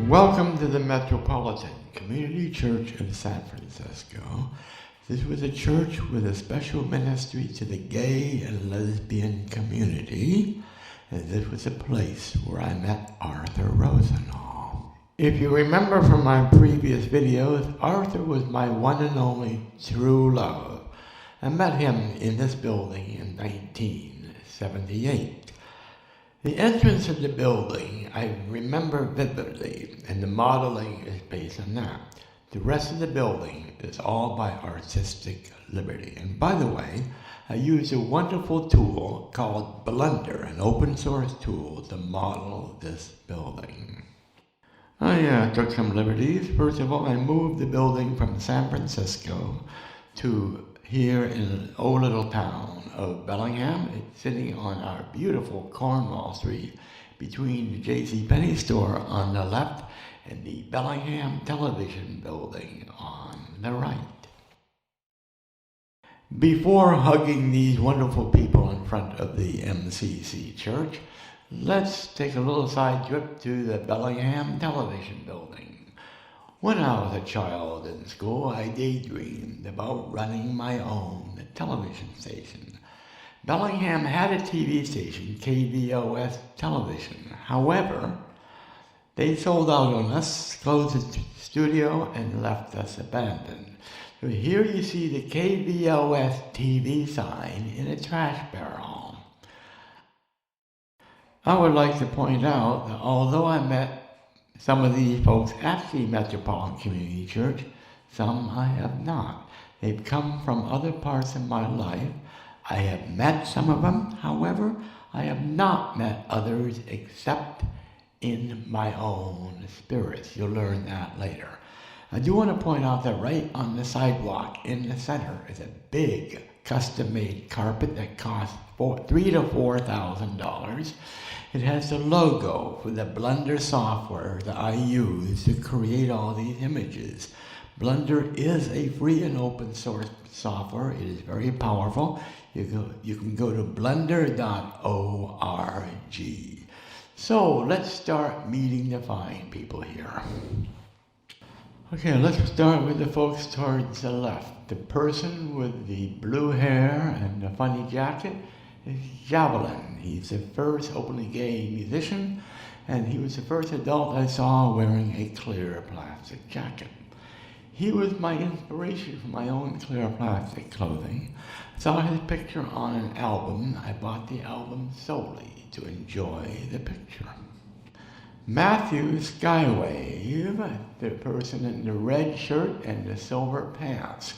Welcome to the Metropolitan Community Church of San Francisco. This was a church with a special ministry to the gay and lesbian community, and this was a place where I met Arthur Rosenthal. If you remember from my previous videos, Arthur was my one and only true love. I met him in this building in 1978. The entrance of the building I remember vividly, and the modeling is based on that. The rest of the building is all by artistic liberty. And by the way, I used a wonderful tool called Blender, an open source tool to model this building. I took some liberties. First of all, I moved the building from San Francisco to here in an old little town of Bellingham. It's sitting on our beautiful Cornwall Street between the JCPenney store on the left and the Bellingham television building on the right. Before hugging these wonderful people in front of the MCC church, let's take a little side trip to the Bellingham television building. When I was a child in school, I daydreamed about running my own television station. Bellingham had a TV station, KVOS television. However, they sold out on us, closed the studio, and left us abandoned. So here you see the KVOS TV sign in a trash barrel. I would like to point out that although I met some of these folks at the Metropolitan Community Church, some I have not. They've come from other parts of my life. I have met some of them, however, I have not met others except in my own spirits. You'll learn that later. I do want to point out that right on the sidewalk in the center is a big custom-made carpet that costs $3,000 to $4,000. It has the logo for the Blender software that I use to create all these images. Blender is a free and open source software. It is very powerful. You can go to blender.org. So let's start meeting the fine people here. Okay, let's start with the folks towards the left. The person with the blue hair and the funny jacket is Javelin. He's the first openly gay musician, and he was the first adult I saw wearing a clear plastic jacket. He was my inspiration for my own clear plastic clothing. I saw his picture on an album. I bought the album solely to enjoy the picture. Matthew Skywave, the person in the red shirt and the silver pants.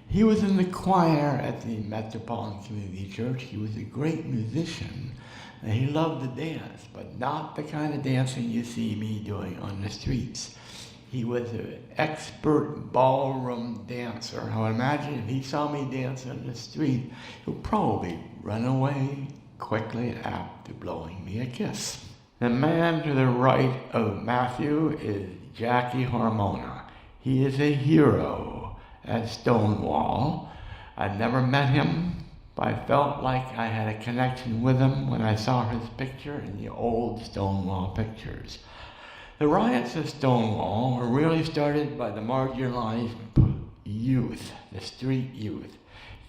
He was in the choir at the Metropolitan Community Church. He was a great musician, and he loved to dance, but not the kind of dancing you see me doing on the streets. He was an expert ballroom dancer. I would imagine if he saw me dance on the street, he would probably run away quickly after blowing me a kiss. The man to the right of Matthew is Jackie Harmona. He is a hero at Stonewall. I'd never met him, but I felt like I had a connection with him when I saw his picture in the old Stonewall pictures. The riots of Stonewall were really started by the marginalized youth, the street youth.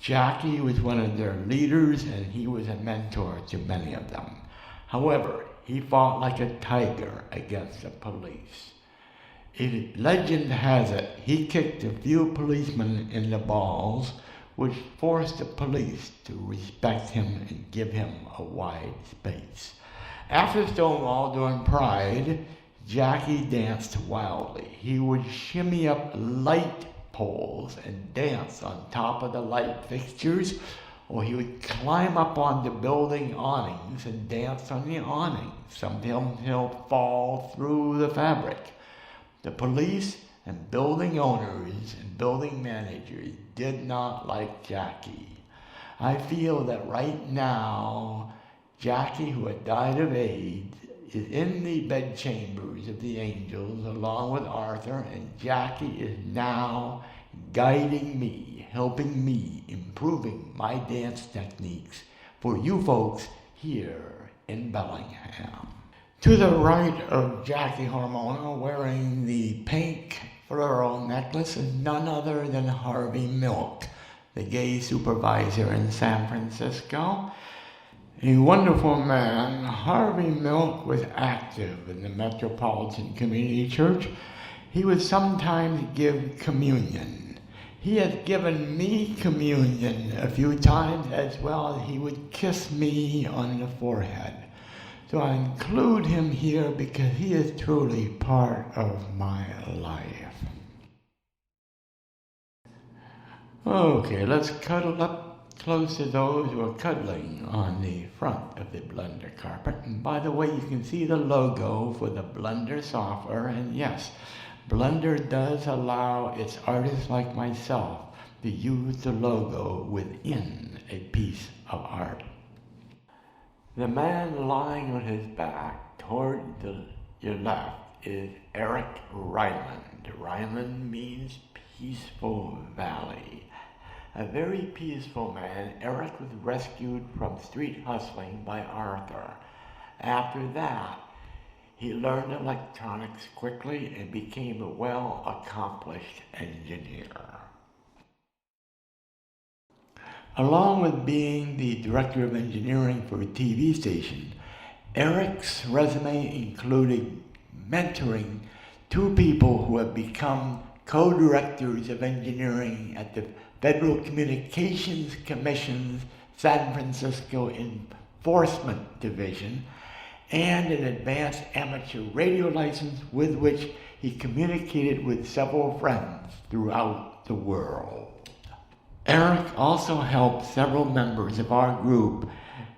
Jackie was one of their leaders, and he was a mentor to many of them. However, he fought like a tiger against the police. Legend has it, he kicked a few policemen in the balls, which forced the police to respect him and give him a wide space. After Stonewall, during Pride, Jackie danced wildly. He would shimmy up light poles and dance on top of the light fixtures, or he would climb up on the building awnings and dance on the awnings. Sometimes he'll fall through the fabric. The police and building owners and building managers did not like Jackie. I feel that right now, Jackie, who had died of AIDS, is in the bedchambers of the angels along with Arthur, and Jackie is now guiding me, helping me, improving my dance techniques for you folks here in Bellingham. To the right of Jackie Hormona, wearing the pink floral necklace, is none other than Harvey Milk, the gay supervisor in San Francisco. A wonderful man. Harvey Milk was active in the Metropolitan Community Church. He would sometimes give communion. He has given me communion a few times, as well as he would kiss me on the forehead. So I include him here because he is truly part of my life. Okay, let's cuddle up close to those who are cuddling on the front of the Blender carpet. And by the way, you can see the logo for the Blender software. And yes, Blender does allow its artists like myself to use the logo within a piece of art. The man lying on his back toward your left is Eric Ryland. Ryland means peaceful valley. A very peaceful man, Eric was rescued from street hustling by Arthur. After that, he learned electronics quickly and became a well-accomplished engineer. Along with being the director of engineering for a TV station, Eric's resume included mentoring two people who have become co-directors of engineering at the Federal Communications Commission's San Francisco Enforcement Division, and an advanced amateur radio license with which he communicated with several friends throughout the world. Eric also helped several members of our group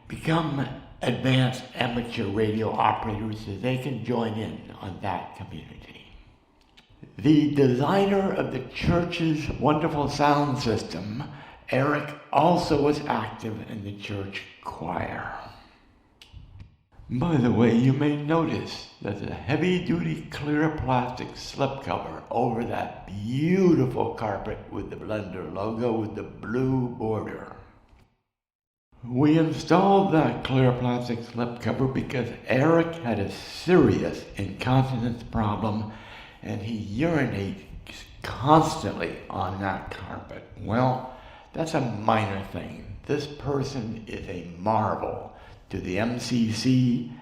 become advanced amateur radio operators so they can join in on that community. The designer of the church's wonderful sound system, Eric also was active in the church choir. By the way, you may notice that the heavy-duty clear plastic slipcover over that beautiful carpet with the Blender logo with the blue border. We installed that clear plastic slipcover because Eric had a serious incontinence problem and he urinates constantly on that carpet. Well, that's a minor thing. This person is a marvel to the MCC,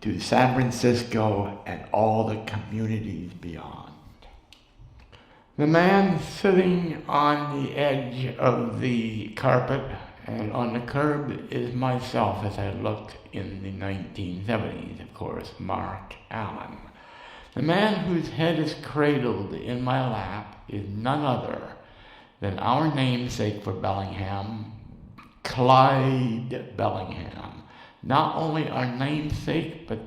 to San Francisco, and all the communities beyond. The man sitting on the edge of the carpet and on the curb is myself as I looked in the 1970s, of course, Mark Allen. The man whose head is cradled in my lap is none other than our namesake for Bellingham, Clyde Bellingham. Not only our namesake, but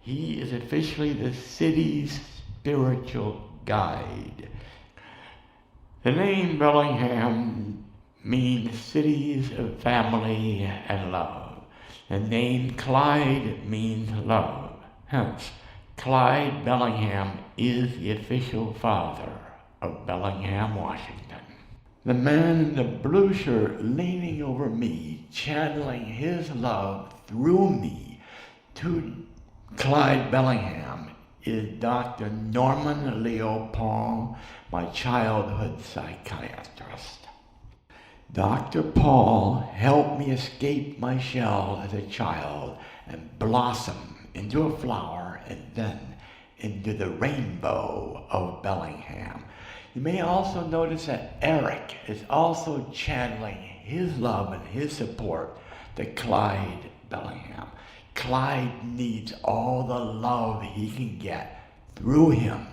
he is officially the city's spiritual guide. The name Bellingham means cities of family and love. The name Clyde means love. Hence, Clyde Bellingham is the official father of Bellingham, Washington. The man in the blue shirt leaning over me, channeling his love through me to Clyde Bellingham, is Dr. Norman Leo Paul, my childhood psychiatrist. Dr. Paul helped me escape my shell as a child and blossom into a flower and then into the rainbow of Bellingham. You may also notice that Eric is also channeling his love and his support to Clyde Bellingham. Clyde needs all the love he can get through him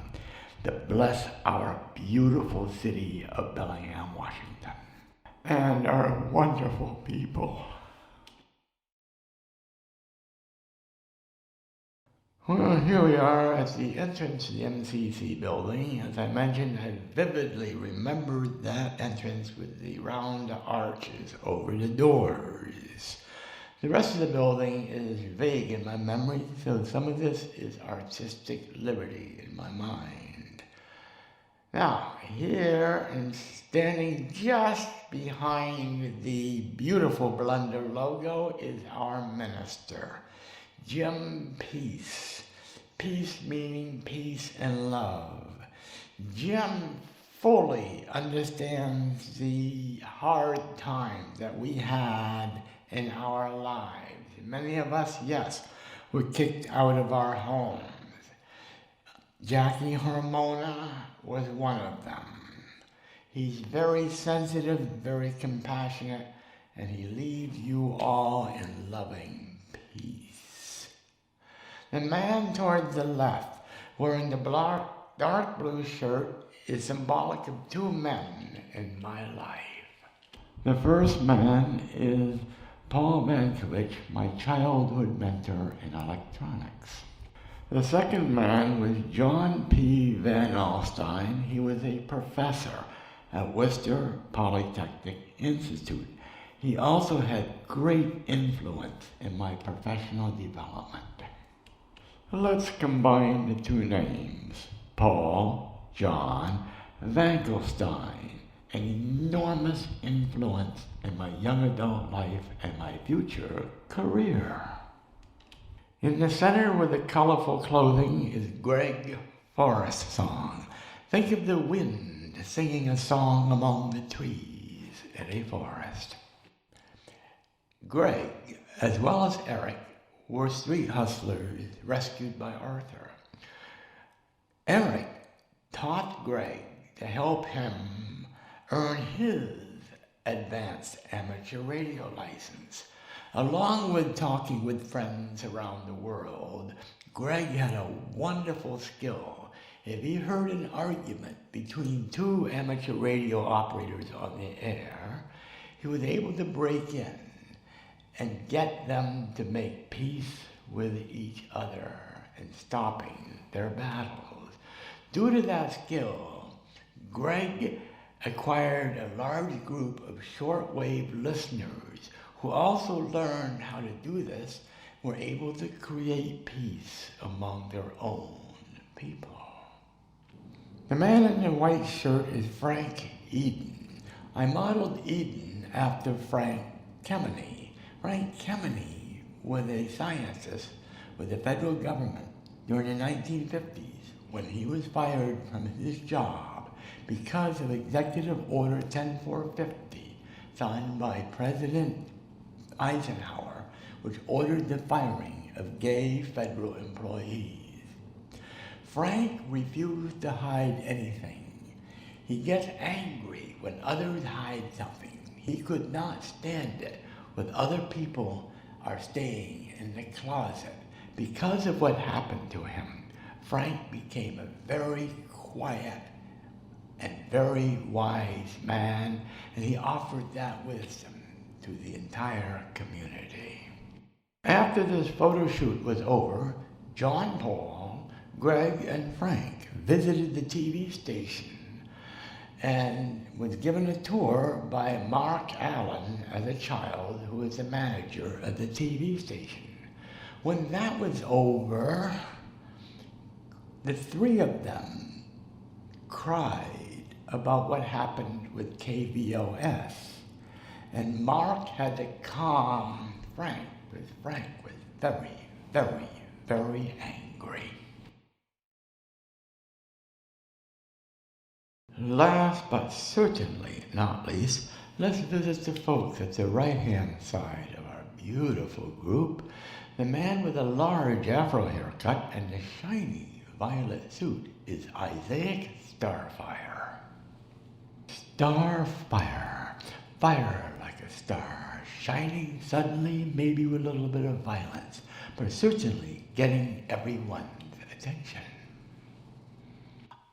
to bless our beautiful city of Bellingham, Washington, and our wonderful people. Well, here we are at the entrance to the MCC building. As I mentioned, I vividly remembered that entrance with the round arches over the doors. The rest of the building is vague in my memory, so some of this is artistic liberty in my mind. Now, here and standing just behind the beautiful Blender logo is our minister. Jim Peace. Peace meaning peace and love. Jim fully understands the hard times that we had in our lives. Many of us, yes, were kicked out of our homes. Jackie Hormona was one of them. He's very sensitive, very compassionate, and he leaves you all in loving peace. The man toward the left, wearing the dark blue shirt, is symbolic of two men in my life. The first man is Paul Mankiewicz, my childhood mentor in electronics. The second man was John P. Van Alstyne. He was a professor at Worcester Polytechnic Institute. He also had great influence in my professional development. Let's combine the two names. Paul, John, Vankelstein, an enormous influence in my young adult life and my future career. In the center with the colorful clothing is Greg Forrest's song. Think of the wind singing a song among the trees in a forest. Greg, as well as Eric, were street hustlers rescued by Arthur. Eric taught Greg to help him earn his advanced amateur radio license. Along with talking with friends around the world, Greg had a wonderful skill. If he heard an argument between two amateur radio operators on the air, he was able to break in and get them to make peace with each other and stopping their battles. Due to that skill, Greg acquired a large group of shortwave listeners who also learned how to do this, were able to create peace among their own people. The man in the white shirt is Frank Eden. I modeled Eden after Frank Kemeny. Frank Kemeny was a scientist with the federal government during the 1950s when he was fired from his job because of Executive Order 10450, signed by President Eisenhower, which ordered the firing of gay federal employees. Frank refused to hide anything. He gets angry when others hide something. He could not stand it when other people are staying in the closet. Because of what happened to him, Frank became a very quiet and very wise man, and he offered that wisdom to the entire community. After this photo shoot was over, John Paul, Greg, and Frank visited the TV station and was given a tour by Mark Allen as a child, who was the manager of the TV station. When that was over, the three of them cried about what happened with KVOS. And Mark had to calm Frank, because Frank was very, very, very angry. Last but certainly not least, let's visit the folks at the right-hand side of our beautiful group. The man with a large afro haircut and the shiny violet suit is Isaac Starfire. Starfire, fire like a star, shining suddenly, maybe with a little bit of violence, but certainly getting everyone's attention.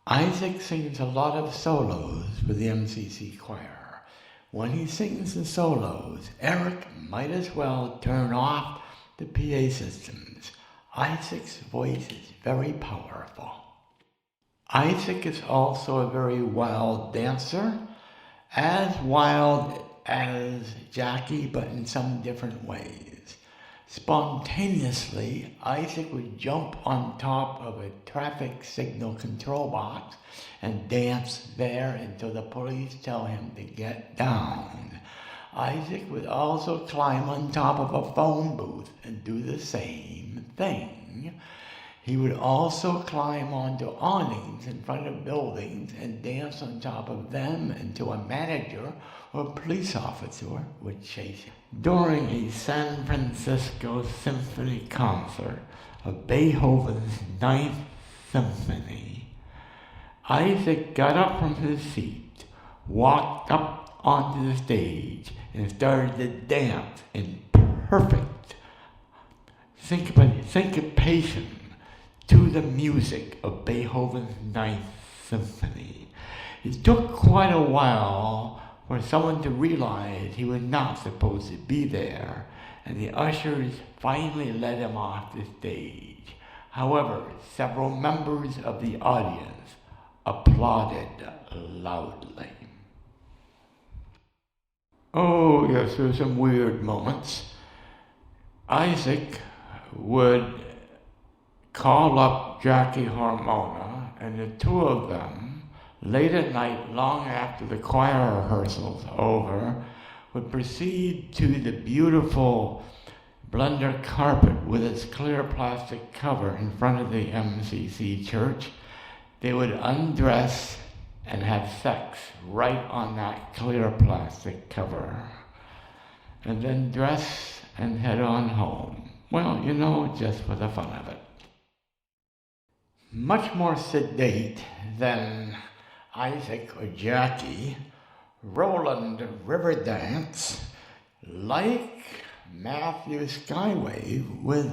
Isaac sings a lot of solos for the MCC choir. When he sings the solos, Eric might as well turn off the PA systems. Isaac's voice is very powerful. Isaac is also a very wild dancer, as wild as Jackie, but in some different ways. Spontaneously, Isaac would jump on top of a traffic signal control box and dance there until the police tell him to get down. Isaac would also climb on top of a phone booth and do the same thing. He would also climb onto awnings in front of buildings and dance on top of them until a manager or police officer would chase him. During a San Francisco symphony concert of Beethoven's Ninth Symphony, Isaac got up from his seat, walked up onto the stage, and started to dance in perfect syncopation to the music of Beethoven's Ninth Symphony. It took quite a while for someone to realize he was not supposed to be there, and the ushers finally let him off the stage. However, several members of the audience applauded loudly. Oh yes, there were some weird moments. Isaac would call up Jackie Harmona, and the two of them, late at night, long after the choir rehearsal's over, would proceed to the beautiful Blender carpet with its clear plastic cover in front of the MCC church. They would undress and have sex right on that clear plastic cover, and then dress and head on home. Well, you know, just for the fun of it. Much more sedate than Isaac or Jackie, Roland Riverdance, like Matthew Skywave, was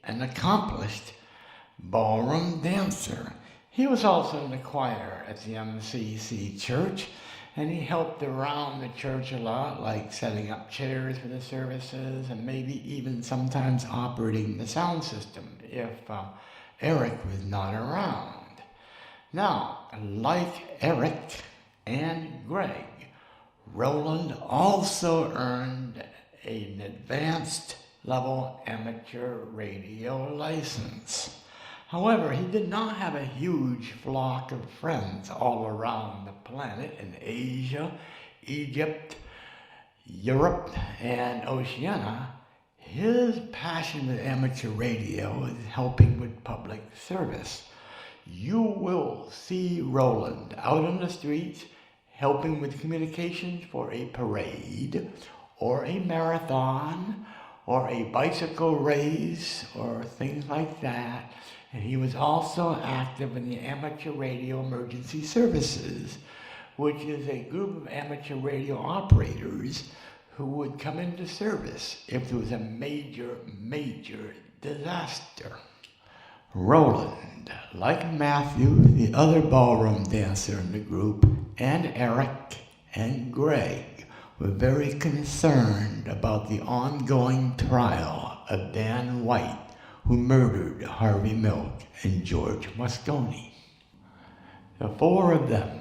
an accomplished ballroom dancer. He was also in the choir at the MCC church, and he helped around the church a lot, like setting up chairs for the services and maybe even sometimes operating the sound system if Eric was not around. Now, like Eric and Greg, Roland also earned an advanced level amateur radio license. However, he did not have a huge flock of friends all around the planet in Asia, Egypt, Europe, and Oceania. His passion with amateur radio is helping with public service. You will see Roland out on the streets helping with communications for a parade or a marathon or a bicycle race or things like that. And he was also active in the Amateur Radio Emergency Services, which is a group of amateur radio operators who would come into service if there was a major disaster. Roland, like Matthew, the other ballroom dancer in the group, and Eric and Greg, were very concerned about the ongoing trial of Dan White, who murdered Harvey Milk and George Moscone. The four of them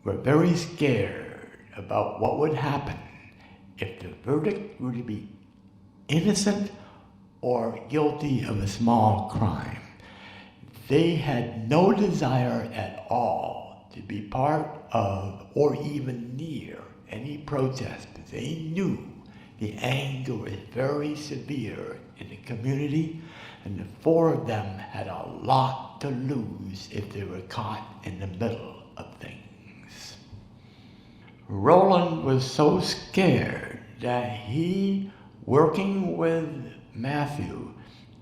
were very scared about what would happen if the verdict were to be innocent or guilty of a small crime. They had no desire at all to be part of or even near any protest. They knew the anger was very severe in the community, and the four of them had a lot to lose if they were caught in the middle of things. Roland was so scared that he, working with Matthew,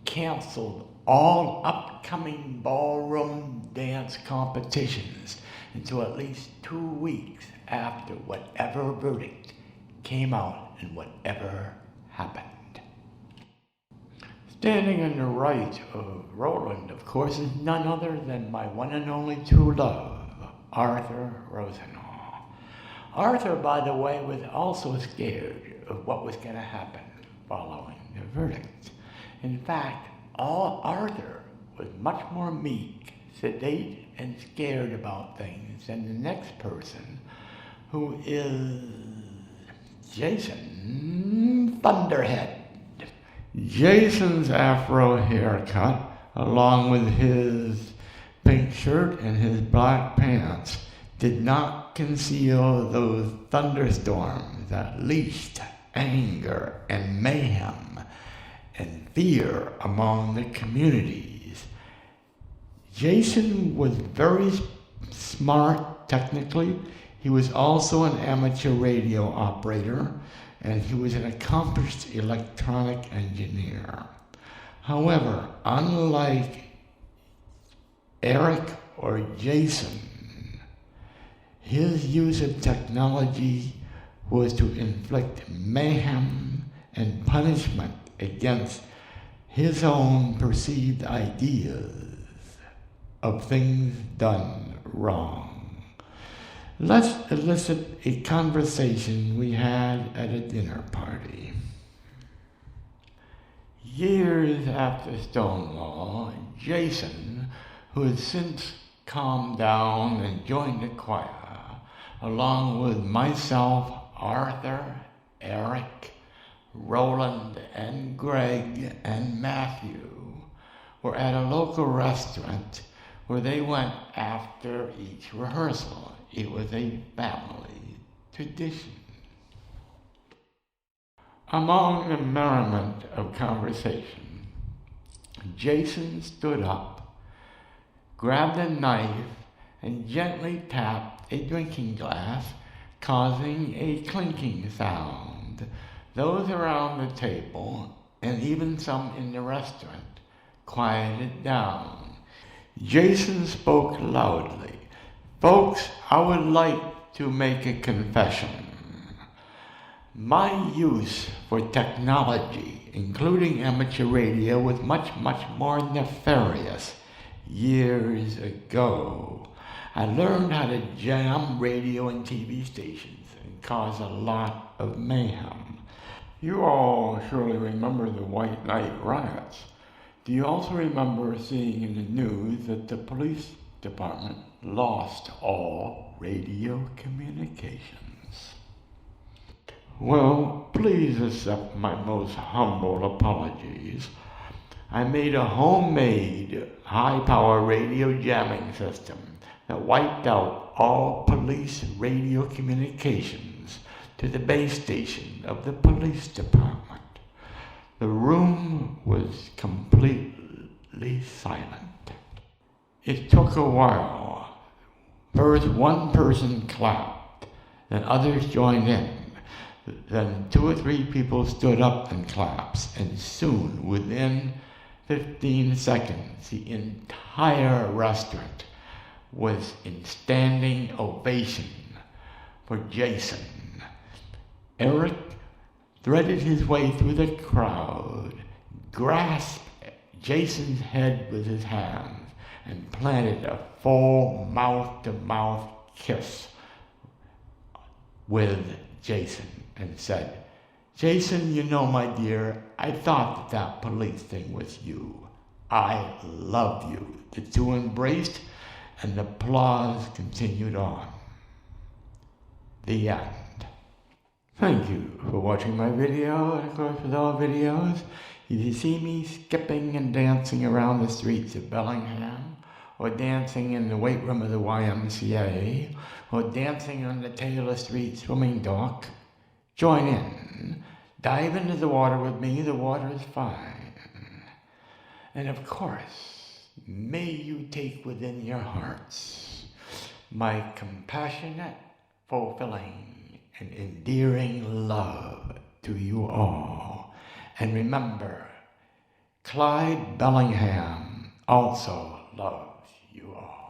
canceled all upcoming ballroom dance competitions until at least 2 weeks after whatever verdict came out and whatever happened. Standing on the right of Roland, of course, is none other than my one and only true love, Arthur Rosenhall. Arthur, by the way, was also scared of what was going to happen following the verdict. In fact, Arthur was much more meek, sedate, and scared about things than the next person, who is Jason Thunderhead. Jason's afro haircut, along with his pink shirt and his black pants, did not conceal those thunderstorms that unleashed anger and mayhem and fear among the communities. Jason was very smart technically. He was also an amateur radio operator, and he was an accomplished electronic engineer. However, unlike Eric or Jason, his use of technology was to inflict mayhem and punishment against his own perceived ideas of things done wrong. Let's elicit a conversation we had at a dinner party. Years after Stonewall, Jason, who has since calmed down and joined the choir, along with myself, Arthur, Eric, Roland, and Greg, and Matthew, were at a local restaurant where they went after each rehearsal. It was a family tradition. Among the merriment of conversation, Jason stood up, grabbed a knife, and gently tapped a drinking glass, causing a clinking sound. Those around the table, and even some in the restaurant, quieted down. Jason spoke loudly. "Folks, I would like to make a confession. My use for technology, including amateur radio, was much, much more nefarious years ago. I learned how to jam radio and TV stations and cause a lot of mayhem. You all surely remember the White Night riots. Do you also remember seeing in the news that the police department lost all radio communications? Well, please accept my most humble apologies. I made a homemade high-power radio jamming system that wiped out all police radio communications to the base station of the police department. The room was completely silent. It took a while. First one person clapped, then others joined in. Then 2 or 3 people stood up and clapped, and soon, within 15 seconds, the entire restaurant was in standing ovation for Jason. Eric threaded his way through the crowd, grasped Jason's head with his hands, and planted a full mouth-to-mouth kiss with Jason and said, "Jason, you know, my dear, I thought that police thing was you. I love you." The two embraced, and the applause continued on. The end. Thank you for watching my video, and of course with all videos, if you see me skipping and dancing around the streets of Bellingham, or dancing in the weight room of the YMCA, or dancing on the Taylor Street swimming dock, join in. Dive into the water with me, the water is fine. And of course, may you take within your hearts my compassionate, fulfilling, and endearing love to you all. And remember, Clyde Bellingham also loves you all.